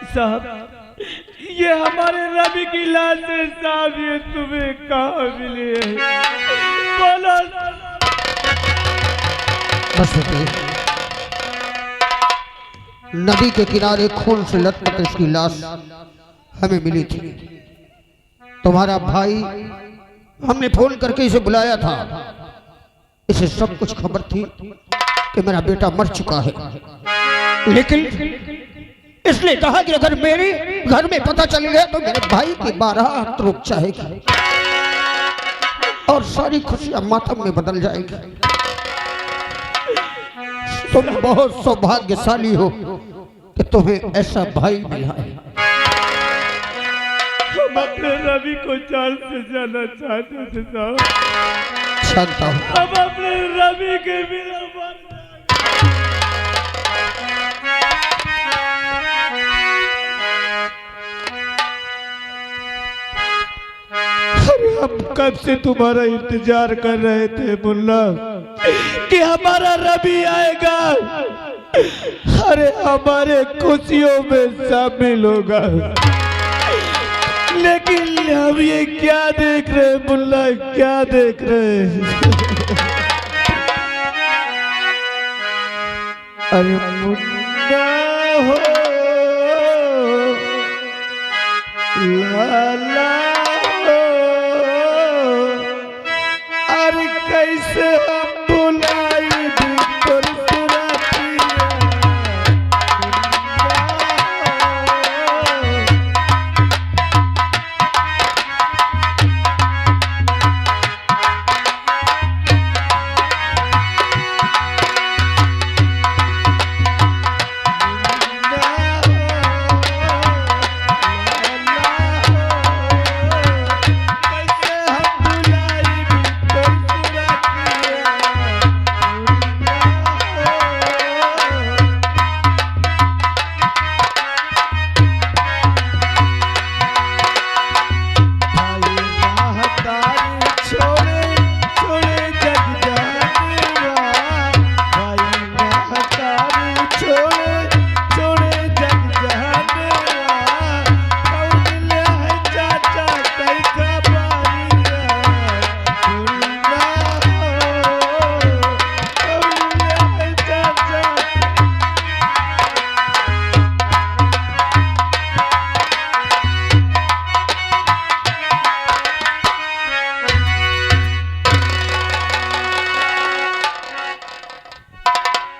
साहब, ये हमारे रवि की लाश है साहब, ये तुम्हें कहाँ मिली है? बोलो। बस नदी के किनारे खून से लथपथ इसकी लाश हमें मिली थी। तुम्हारा भाई, हमने फोन करके इसे बुलाया था। इसे सब कुछ खबर थी कि मेरा बेटा मर चुका है, लेकिन इसलिए कहा कि अगर मेरे घर में पता चल गया तो मेरे भाई की 12 रुक जाएगी और सारी खुशियां मातम में बदल जाएगी। तुम बहुत सौभाग्यशाली हो कि तुम्हें ऐसा भाई मिला है। हम अपने रवि को जान से जाना चाहते थे साहब। जानता हूँ। हम अपने रवि के बिना हम कब से तुम्हारा इंतजार कर रहे थे मुल्ला कि हमारा रवि आएगा, अरे हमारे खुशियों में शामिल होगा। लेकिन हम ये क्या देख रहे हैं मुल्ला, क्या देख रहे हैं? अरे मुन्ना हो लाला, कैसे हम बुलाई भी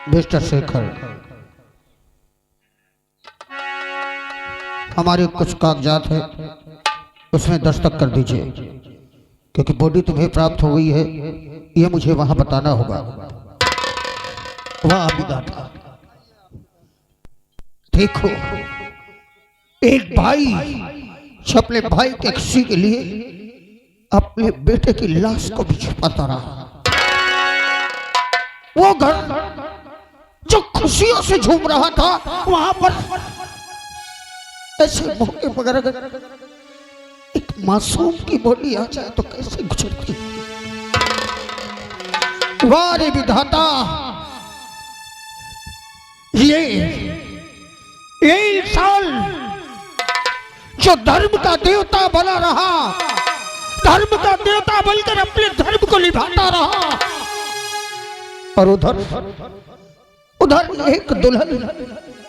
मिस्टर शेखर, हमारे कुछ कागजात है, उसमें दस्तखत कर दीजिए, क्योंकि बॉडी तुम्हें प्राप्त हो गई है, ये मुझे वहां बताना होगा। वहां विधाता, देखो एक भाई जो अपने भाई के खुशी के लिए अपने बेटे की लाश को भी छुपाता रहा। वो घर जो खुशियों से झूम रहा था, वहां पर ऐसे मौके पर अगर एक मासूम की बॉडी आ जाए तो कैसे गुजरती। वाह रे विधाता, ये इंसान जो धर्म का देवता बना रहा, धर्म का देवता बनकर अपने धर्म को निभाता रहा, और उधर एक दुल्हन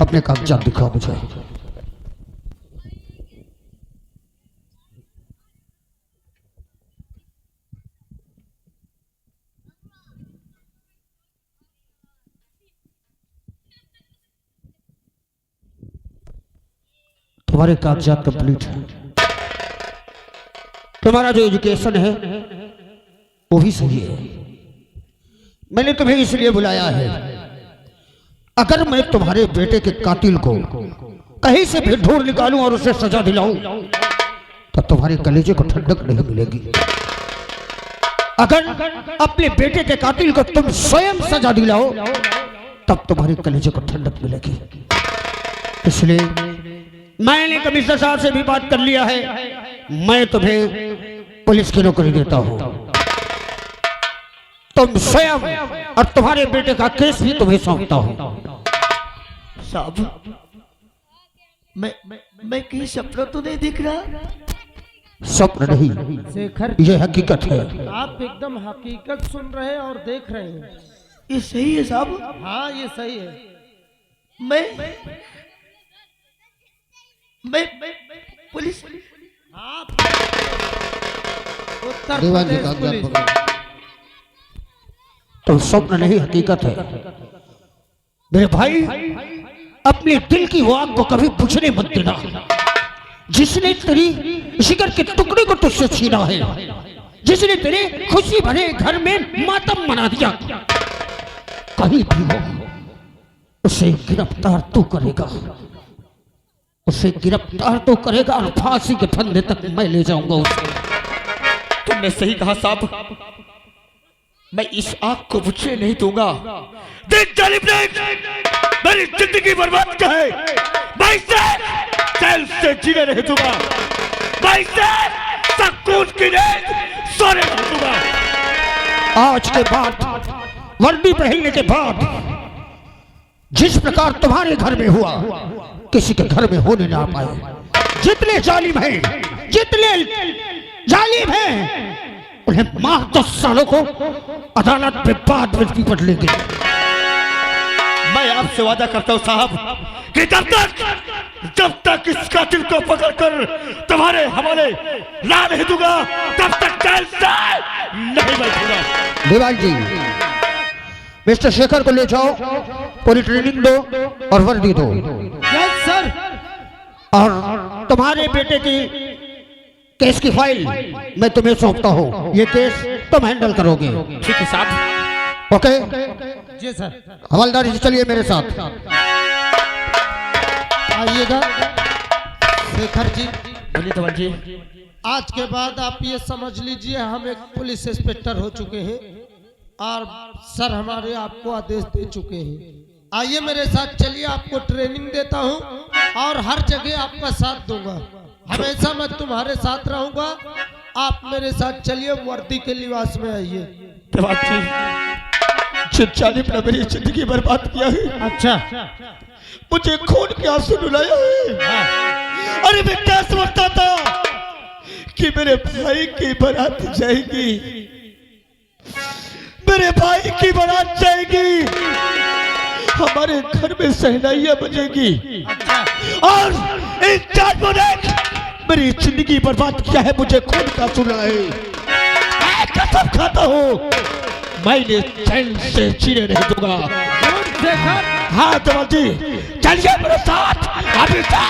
अपने कागजात दिखाओ मुझे। तुम्हारे कागजात कंप्लीट है। तुम्हारा जो एजुकेशन है वो भी सही है। मैंने तुम्हें इसलिए बुलाया है, अगर मैं तुम्हारे बेटे के कातिल को कहीं से भी ढूंढ निकालूं और उसे सजा दिलाऊं तो तुम्हारे कलेजे को ठंडक नहीं मिलेगी। अगर अपने बेटे के कातिल को तुम स्वयं सजा दिलाओ तब तुम्हारे कलेजे को ठंडक मिलेगी। इसलिए मैंने कमिश्नर साहब से भी बात कर लिया है, मैं तुम्हें पुलिस की नौकरी देता हूं। तुम स्वयं और तुम्हारे बेटे का केस भी तुम्हें सौंपता हूं। साहब, मैं कहीं सपना तो नहीं दिख रहा? स्वप्न नहीं, शेखर, यह हकीकत है। आप एकदम हकीकत सुन रहे हैं और देख रहे हैं। ये सही है साहब? हाँ, ये सही है। मैं पुलिस? आप उत्तर दीवान जी प्रदेश पुलिस। तो स्वप्न नहीं, हकीकत है। मेरे भाई, अपने दिल की वो आग को कभी बुझने मत देना। जिसने तेरी जिगर के टुकड़े को तुझसे छीना है, जिसने तेरे खुशी भरे घर में मातम मना दिया, कहीं भी हो उसे गिरफ्तार तू करेगा, उसे गिरफ्तार तो करेगा और फांसी के फंदे तक मैं ले जाऊंगा उसे। तुमने सही कहा साहब, मैं इस आग को बुझने नहीं दूंगा। देख जालिम ने मेरी जिंदगी बर्बाद का है। मैं इसे जेल से जीने नहीं दूंगा। मैं इसे सुकून की नींद सोने नहीं दूंगा। आज के बाद, वर्दी पहनने के बाद, जिस प्रकार तुम्हारे घर में हुआ किसी के घर में होने ना पाए। जितने जालिम हैं, जितने जालिम हैं, उन्हें मार 10 सालों को अदालत में बाद में भी बदलेंगे। मैं आपसे वादा करता हूं साहब कि जब तक इस कातिल को पकड़कर तुम्हारे हवाले ला नहीं दूंगा, तब तक जेल से नहीं बैठूंगा। दीवान जी, मिस्टर शेखर को ले जाओ, पूरी ट्रेनिंग दो और वर्दी दो। Yes sir. और तुम्हारे बेटे की केस की फाइल मैं तुम्हें सौंपता हूँ। ये केस तुम हैंडल करोगे। ठीक है साहब। ओके? जी सर। हवलदार जी चलिए मेरे साथ। आइएगा। शेखर जी, बोलिए धवल जी। आज के बाद आप ये समझ लीजिए हम एक पुलिस इंस्पेक्टर हो चुके हैं और सर हमारे आपको आदेश दे चुके हैं। आइए मेरे साथ चलिए, आपको ट्रेनिंग देता हूं और हर जगह आपका साथ दूंगा। हमेशा मैं तुम्हारे साथ रहूंगा। आप मेरे साथ चलिए, वर्दी के लिबास में आइए। धवल जी, जालिम ने मेरी जिंदगी बर्बाद किया है। अच्छा, मुझे खून के आंसू रुलाया है। अरे मैं क्या समझता था कि मेरे भाई की बारात जाएगी, मेरे भाई की बारात जाएगी, हमारे घर में सहनाइयां बजेगी। अच्छा। और एक जानवर ने मेरी जिंदगी बर्बाद किया है, मुझे खून का सुना है। मैं कसम खाता हूँ, मैं इन्हें चैन से जीने नहीं दूंगा। हाँ धवल जी, चलिए मेरे साथ अभी से।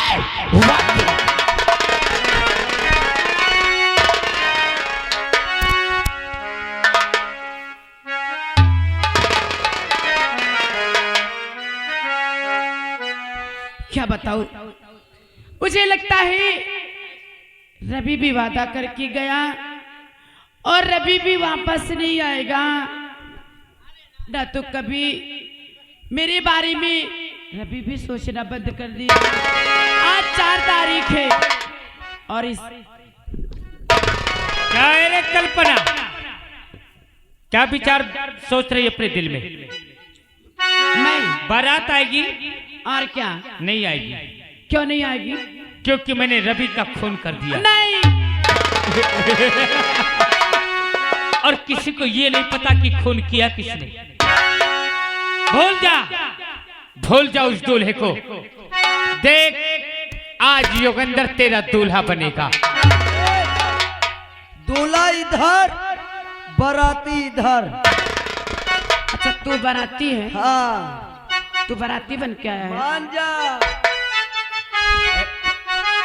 क्या बताऊं, मुझे लगता है रवि भी वादा करके गया और रवि भी वापस नहीं आएगा। ना तो कभी मेरे बारे में रवि भी सोचना बंद कर दिया। आज 4 तारीख है और इस क्या है रे कल्पना, क्या विचार सोच रही है अपने दिल में? मैं बारात आएगी? और क्या? नहीं आएगी। क्यों नहीं आएगी? क्योंकि मैंने रवि का खून कर दिया। नहीं। और किसी को ये नहीं पता कि खून किया किसने। भूल जा, भूल जा उस दूल्हे को। देख आज योगेंद्र तेरा दूल्हा बनेगा। दूल्हा इधर, बाराती इधर। अच्छा तू बाराती है? हाँ तू बाराती बन के आया है? मान जा।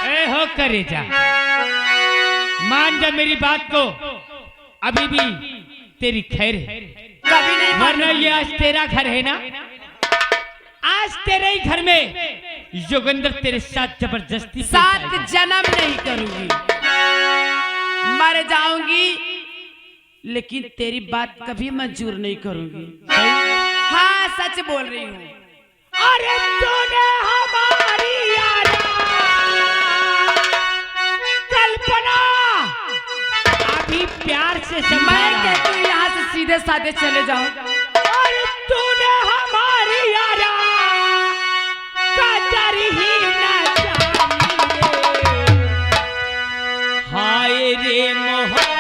ए हो करे जा, मान जा मेरी बात को। अभी भी तेरी खैर है, कभी नहीं वरना ये आज तेरा घर है ना। आज तेरे ही घर में योगेंद्र तेरे साथ जबरदस्ती पेश सात आएगा। जन्म नहीं करूंगी, मर जाऊंगी, लेकिन तेरी बात कभी मंजूर नहीं करूंगी। हाँ सच बोल रही हूँ। अरे तूने हमारी कल्पना अभी प्यार से मैं समझा। कहती हूँ यहाँ से सीधे साधे चले जाओ। अरे तूने हमारी यारा कदर ही न जानी रे। हाय रे मोहब्बत,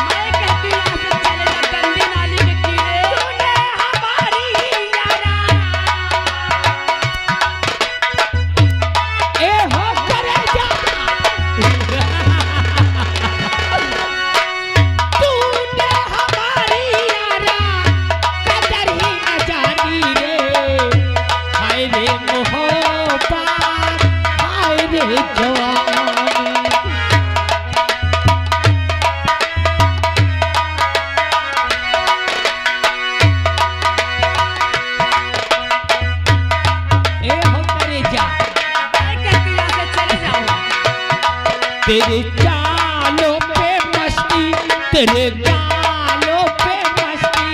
मैं कहती हूँ यहाँ से चले जा, गंदी नाली के कीड़े। तूने हमारी यारा ए हो करे जा। तूने हमारी यारा कदर ही न जानी रे। हाय रे मोहब्बत, हाय रे जवानी। ए हो करे जा। मैं कहती हूँ यहाँ से चले जाओ। तेरे चालों पे मस्ती, तेरे गालों पे मस्ती।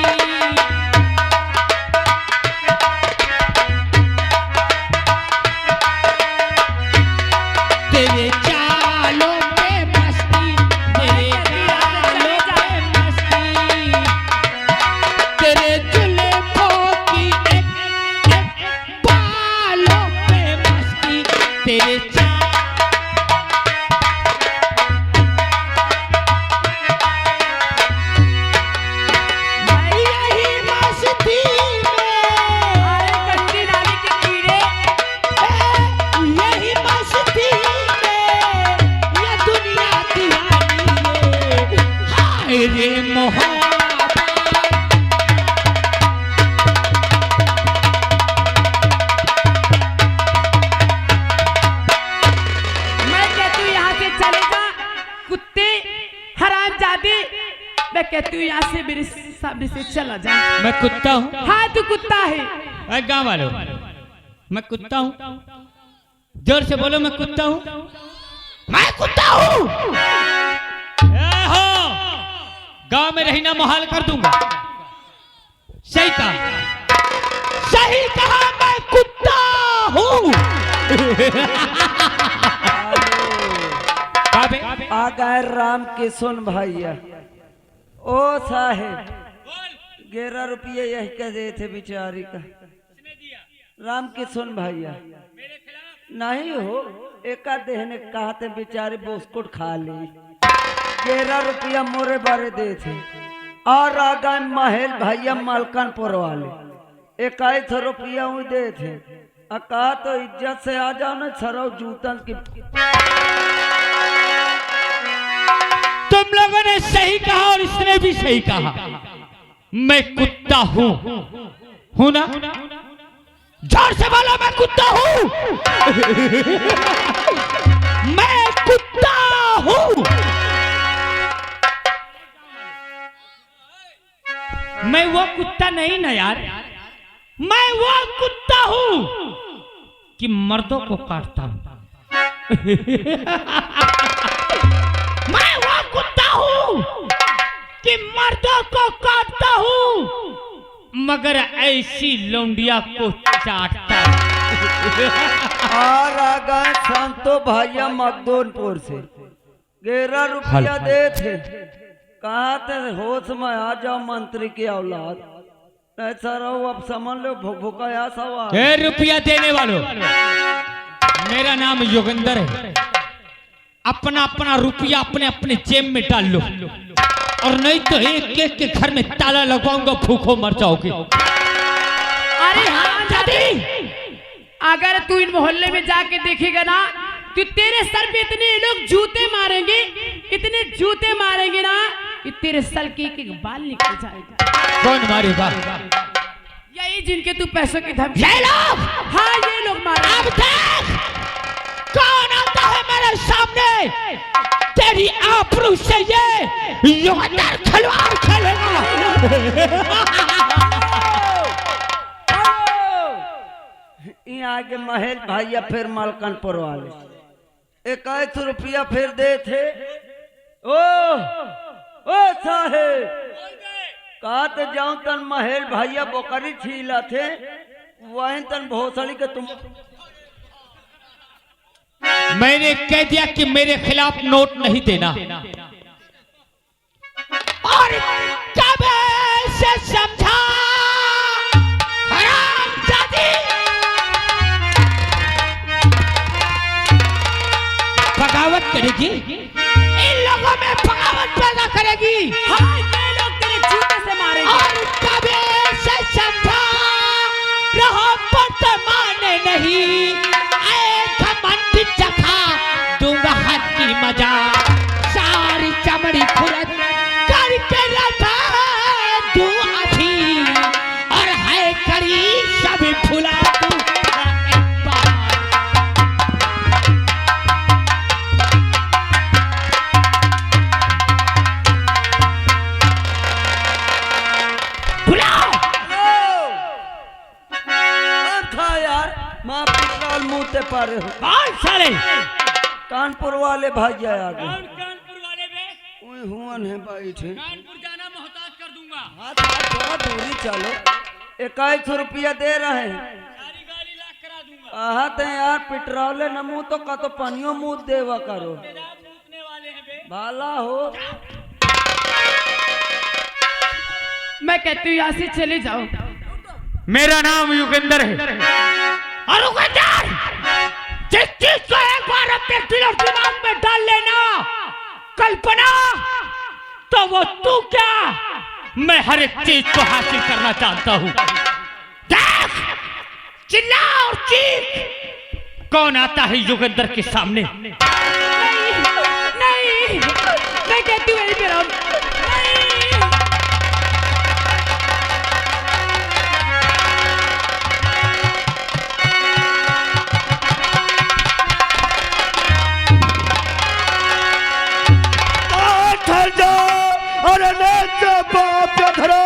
तेरे चालों पे मस्ती, तेरे गालों पे मस्ती। तेरे जुल्फों की एक बालों पे मस्ती। तेरे मैं यही मस्ती में। अरे गंदी नाली के कीड़े। यही मस्ती में ये दुनिया दीवानी रे। हाय रे मोहब्बत, मैं कहती हूँ यहाँ से चले जा कुत्ते हरामजादे। मैं कहती हूँ यहाँ से मेरे सामने से चला जा। मैं कुत्ता हूँ। हाँ तू कुत्ता है। अरे गाँव वालों, मैं कुत्ता हूँ। जोर से बोलो, मैं कुत्ता हूँ। मैं कुत्ता हूँ। गांव में रहना मुहाल कर दूंगा। सही कहा, सही कहा, मैं कुत्ता हूँ। आ गए राम किशन भैया। ओ साहेब 11 रुपये यही कह दे थे बेचारी का। राम किशन भैया नहीं हो, एका देहने कहा थे बेचारी बिस्कुट खा ली। 11 रुपया मोरे बारे दे थे। और आ गए महल भैया मलकानपुर वाले 21 रुपया वो दे थे। कहा तो इज्जत से आ जाओ ना, सरो जूतन की। तुम लोगों ने सही कहा और इसने भी सही कहा। मैं कुत्ता हूँ, हूँ ना? जोर से बोलो, मैं कुत्ता हूँ। मैं कुत्ता हूँ। मैं वो कुत्ता नहीं ना यार, मैं वो कुत्ता हूँ कि मर्दों को काटता हूँ। मैं वो कुत्ता हूँ कि मर्दों को काटता हूँ, मगर ऐसी लौंडिया को चाटता हूँ। और आ गए संतो भैया मखदूमपुर से 11 रुपया दे थे। कहा थे होश में आ जाओ मंत्री की औलाद। ऐसा रहो अब समझ लो भूखा या सवाल। ए रुपया देने वालों, मेरा नाम योगेंद्र है। अपना अपना रुपया अपने अपने जेब में डाल लो, और नहीं तो एक एक के घर में ताला लगवाऊंगा, भूखो मर जाओगे। अरे हाँ दादी, अगर तू इन मोहल्ले में जाके देखेगा ना तो तेरे सर पे इतने लोग जूते मारेंगे, इतने जूते मारेंगे ना कि तेरे सर के एक बाल निकल जाएगा। कौन मारेगा? यही जिनके तू पैसों की धमकी। ये लोग, हाँ ये लोग मारेंगे। अब देख कौन आता है मेरे सामने। तेरी आबरू से ये योगेंद्र खिलवाड़ खेलेगा। यहाँ के महेश भैया फिर मलकनपुर वाले 21 रुपया फिर दे थे। ओ साहेब कहा तो जाऊं तन महेश भैया बोकरी छीला थे, वहीं तन भोसड़ी के तुम। मैंने कह दिया कि मेरे खिलाफ नोट नहीं देना, और कब से समझा हरामजादी। बगावत करेगी, इन लोगों में बगावत पैदा करेगी। हाँ ये लोग तेरे जूते से मारेंगे। और कब से समझा रहो वर्तमान नहीं, चखा दूंगा हाथ की मजा। सारी चमड़ी खुरद करके रखा तू अभी, और है करी सभी फुला तू एक बार। बुलाओ था यार, माँ पिछवाल मुँह ते पारे हो। कौन साले? कानपुर वाले भैया आ गए। कानपुर वाले में ओए हुआन है बैठे। कानपुर जाना मोहताज कर दूंगा। हाथ थोड़ा दूरी चलो। 21 रुपया दे रहे हैं। सारी गाड़ी लाख करा दूंगा। आहा ते यार पेट्रोल न मुँह तो का तो पानियों मुँह देवा करो। पूछने वाले हैं बे। भाला हो। मैं कहती हूँ यहाँ से चले जाओ। मेरा नाम योगेंद्र है, और योगेंद्र जिस चीज को एक बार अपने दिल और दिमाग में डाल लेना कल्पना, तो वो तू क्या मैं हर एक चीज को हासिल करना चाहता हूँ। देख चिल्ला और चीख, कौन आता है योगेंद्र के सामने। नहीं, नहीं, मैं कहती हूँ यहीं पे रहो। अरे नेचो बाप धरो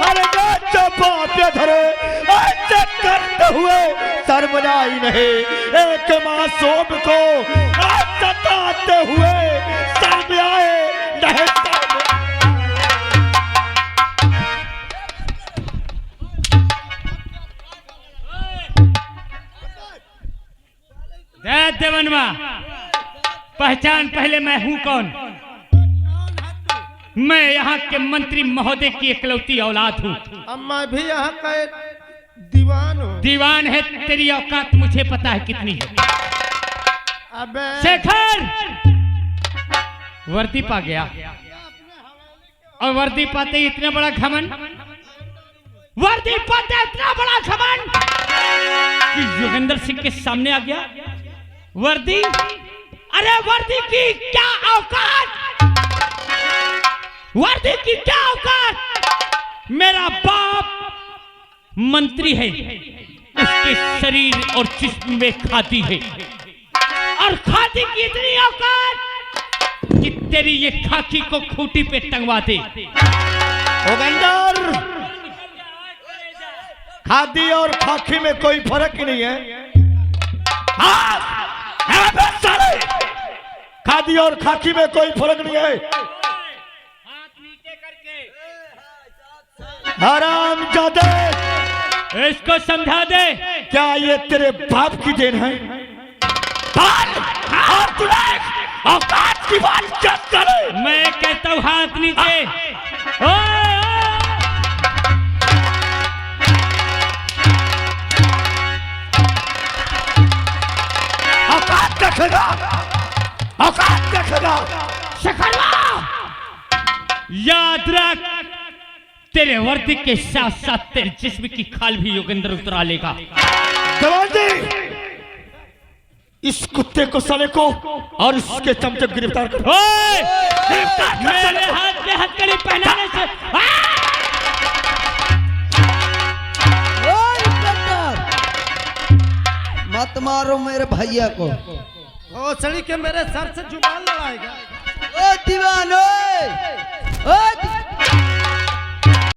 अरे नेचो बाप धरो ऐसे करते हुए शर्मनाई नहीं। एक मासूम को सताते हुए शर्म आए नहीं। देवनवा पहचान पहले मैं हूं कौन। मैं यहाँ के मंत्री महोदय की इकलौती औलाद हूँ। अब मैं भी यहाँ का एक दीवान हूँ। दीवान है, तेरी औकात मुझे पता है कितनी है। अबे शेखर वर्दी पा गया, और वर्दी पाते ही इतना बड़ा घमंड, वर्दी पाते इतना बड़ा घमंड कि योगेंद्र सिंह के सामने आ गया। वर्दी, अरे वर्दी की क्या औकात, वर्दी की क्या औकात। मेरा बाप मंत्री है, उसके शरीर और जिस्म में खादी है, और खादी की इतनी औकात कि तेरी ये खाकी को खूंटी पे टंगवा दे। योगेंद्र, खादी और खाकी में कोई फर्क ही नहीं है। खादी और खाकी में कोई फर्क नहीं है। हरामजादे, इसको समझा दे। क्या ये तेरे बाप की देन है? औकात की बात क्या करे। मैं कहता हूँ हाथ नीचे। ओए, औकात देखेगा, औकात देखेगा। याद रख, तेरे वर्दी के साथ साथ तेरे जिस्म की खाल भी योगेंद्र उतरा लेगा। जवान जी, इस कुत्ते को साले को और उसके चमचे को गिरफ्तार करो। ओए, गिरफ्तार कर मेरे साले को। हाथ में हथकड़ी पहनाने से मत मारो मेरे भैया को। भोसड़ी के मेरे सर से जुबान लड़ाएगा। ओ दीवान, ओए, ओ